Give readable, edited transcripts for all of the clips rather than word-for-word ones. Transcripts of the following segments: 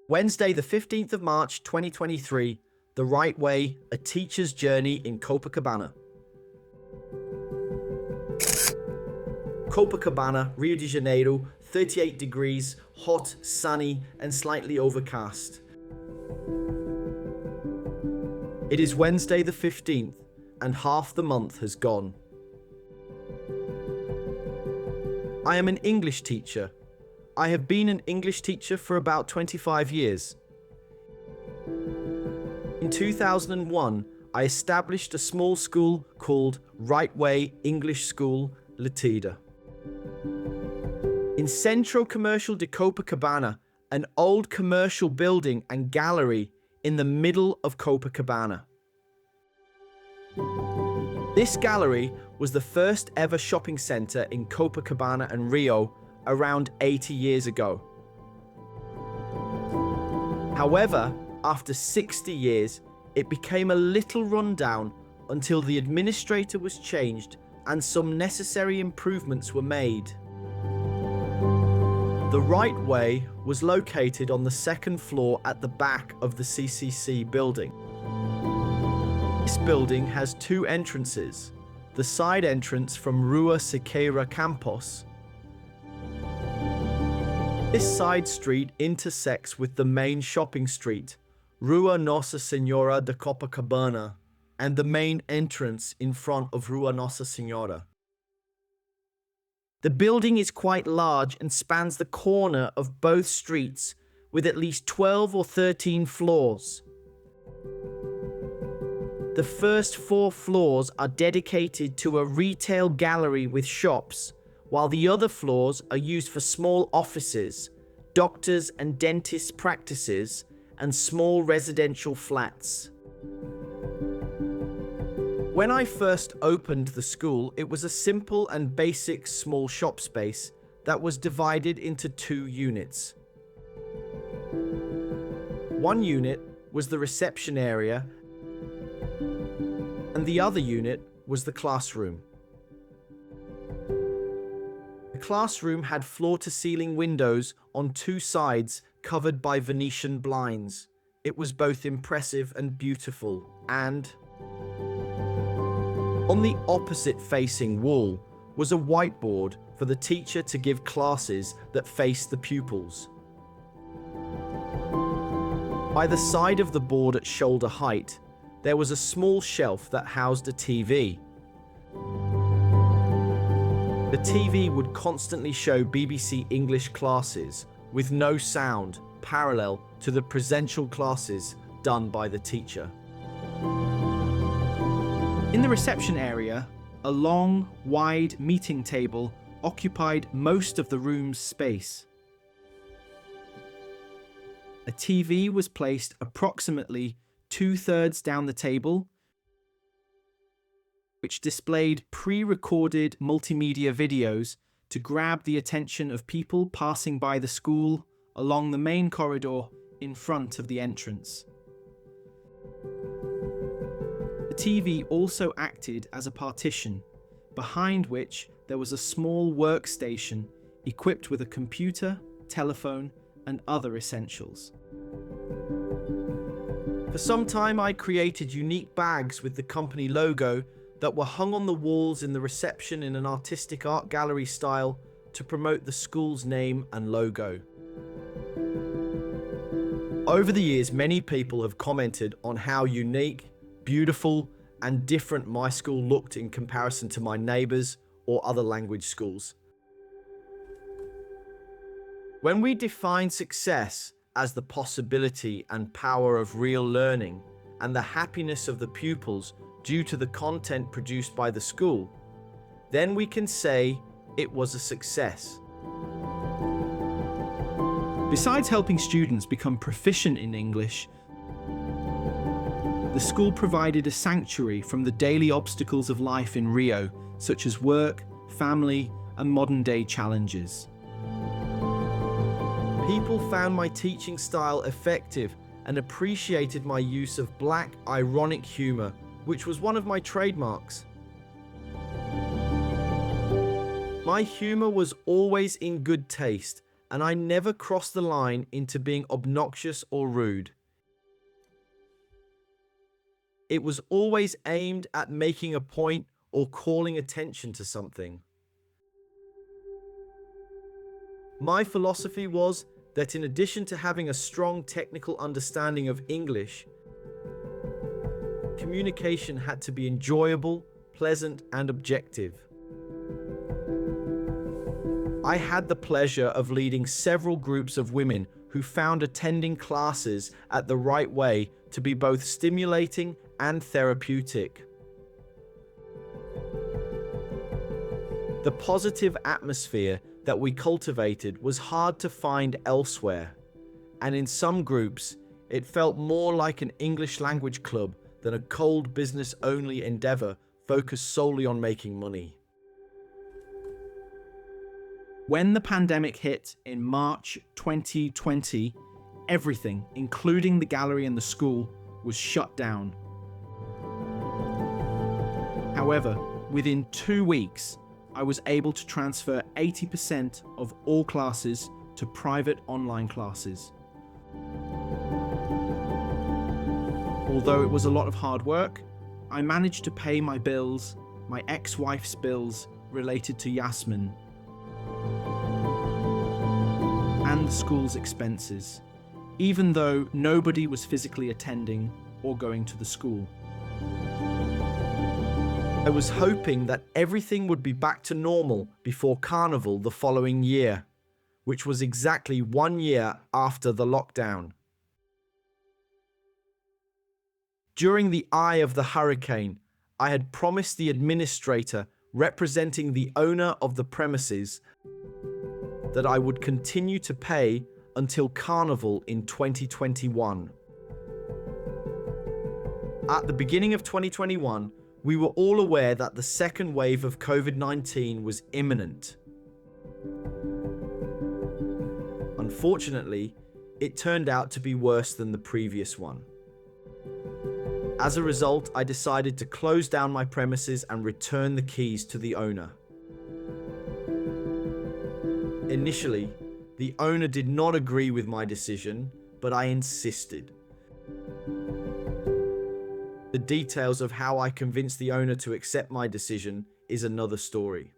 Wednesday, the 15th of March, 2023, The Right Way, A Teacher's Journey in Copacabana. Copacabana, Rio de Janeiro, 38 degrees, hot, sunny, and slightly overcast. It is Wednesday the 15th, and half the month has gone. I am an English teacher. I have been an English teacher for about 25 years. In 2001, I established a small school called Right Way English School, Latida. In Centro Comercial de Copacabana, an old commercial building and gallery in the middle of Copacabana. This gallery was the first ever shopping center in Copacabana and Rio around 80 years ago. However, after 60 years, it became a little rundown until the administrator was changed and some necessary improvements were made. The Right Way was located on the second floor at the back of the CCC building. This building has two entrances. The side entrance from Rua Siqueira Campos. This side street intersects with the main shopping street, Rua Nossa Senhora de Copacabana, and the main entrance in front of Rua Nossa Senhora. The building is quite large and spans the corner of both streets with at least 12 or 13 floors. The first 4 floors are dedicated to a retail gallery with shops, while the other floors are used for small offices, doctors' and dentists' practices, and small residential flats. When I first opened the school, it was a simple and basic small shop space that was divided into 2 units. One unit was the reception area, and the other unit was the classroom. The classroom had floor-to-ceiling windows on 2 sides covered by Venetian blinds. It was both impressive and beautiful, and on the opposite-facing wall was a whiteboard for the teacher to give classes that faced the pupils. By the side of the board at shoulder height, there was a small shelf that housed a TV. The TV would constantly show BBC English classes with no sound, parallel to the presential classes done by the teacher. In the reception area, a long, wide meeting table occupied most of the room's space. A TV was placed approximately 2/3 down the table, which displayed pre-recorded multimedia videos to grab the attention of people passing by the school along the main corridor in front of the entrance. The TV also acted as a partition, behind which there was a small workstation equipped with a computer, telephone, and other essentials. For some time, I created unique bags with the company logo that were hung on the walls in the reception in an artistic art gallery style to promote the school's name and logo. Over the years, many people have commented on how unique, beautiful, and different my school looked in comparison to my neighbors or other language schools. When we define success as the possibility and power of real learning and the happiness of the pupils due to the content produced by the school, then we can say it was a success. Besides helping students become proficient in English, the school provided a sanctuary from the daily obstacles of life in Rio, such as work, family, and modern-day challenges. People found my teaching style effective and appreciated my use of black, ironic humor, which was one of my trademarks. My humor was always in good taste and I never crossed the line into being obnoxious or rude. It was always aimed at making a point or calling attention to something. My philosophy was that in addition to having a strong technical understanding of English, communication had to be enjoyable, pleasant, and objective. I had the pleasure of leading several groups of women who found attending classes at the right way to be both stimulating and therapeutic. The positive atmosphere that we cultivated was hard to find elsewhere, and in some groups, it felt more like an English language club than a cold business-only endeavor focused solely on making money. When the pandemic hit in March 2020, everything, including the gallery and the school, was shut down. However, within 2 weeks, I was able to transfer 80% of all classes to private online classes. Although it was a lot of hard work, I managed to pay my bills, my ex-wife's bills related to Yasmin, and the school's expenses, even though nobody was physically attending or going to the school. I was hoping that everything would be back to normal before Carnival the following year, which was exactly 1 year after the lockdown. During the eye of the hurricane, I had promised the administrator representing the owner of the premises that I would continue to pay until Carnival in 2021. At the beginning of 2021, we were all aware that the second wave of COVID-19 was imminent. Unfortunately, it turned out to be worse than the previous one. As a result, I decided to close down my premises and return the keys to the owner. Initially, the owner did not agree with my decision, but I insisted. The details of how I convinced the owner to accept my decision is another story.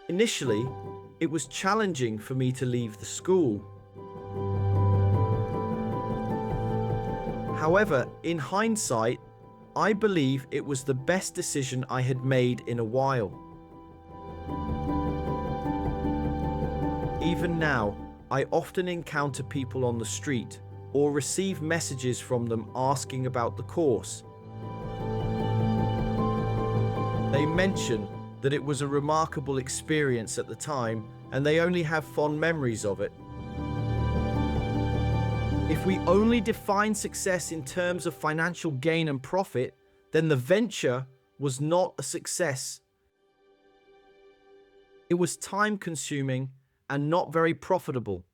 Initially, it was challenging for me to leave the school. However, in hindsight, I believe it was the best decision I had made in a while. Even now, I often encounter people on the street or receive messages from them asking about the course. They mention that it was a remarkable experience at the time and they only have fond memories of it. If we only define success in terms of financial gain and profit, then the venture was not a success. It was time-consuming and not very profitable.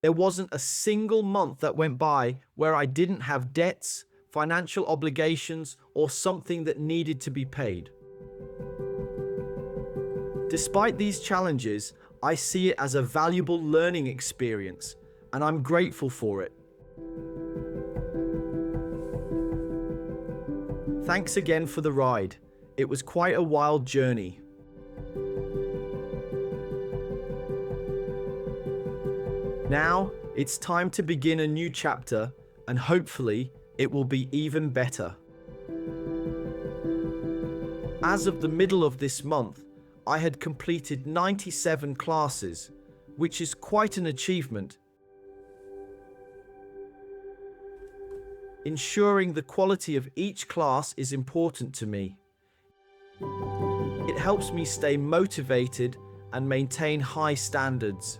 There wasn't a single month that went by where I didn't have debts, financial obligations, or something that needed to be paid. Despite these challenges, I see it as a valuable learning experience, and I'm grateful for it. Thanks again for the ride. It was quite a wild journey. Now, it's time to begin a new chapter, and hopefully, it will be even better. As of the middle of this month, I had completed 97 classes, which is quite an achievement. Ensuring the quality of each class is important to me. It helps me stay motivated and maintain high standards.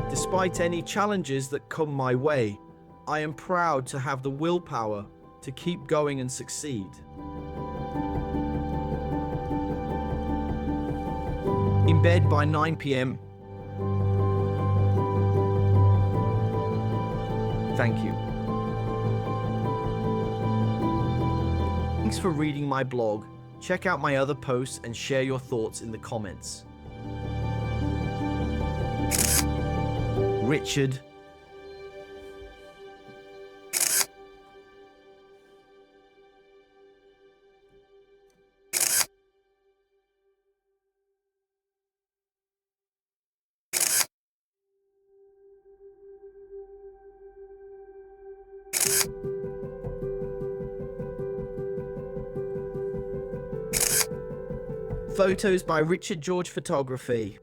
Despite any challenges that come my way, I am proud to have the willpower to keep going and succeed. In bed by 9 p.m. Thank you. Thanks for reading my blog. Check out my other posts and share your thoughts in the comments. Richard. Photos by Richard George Photography.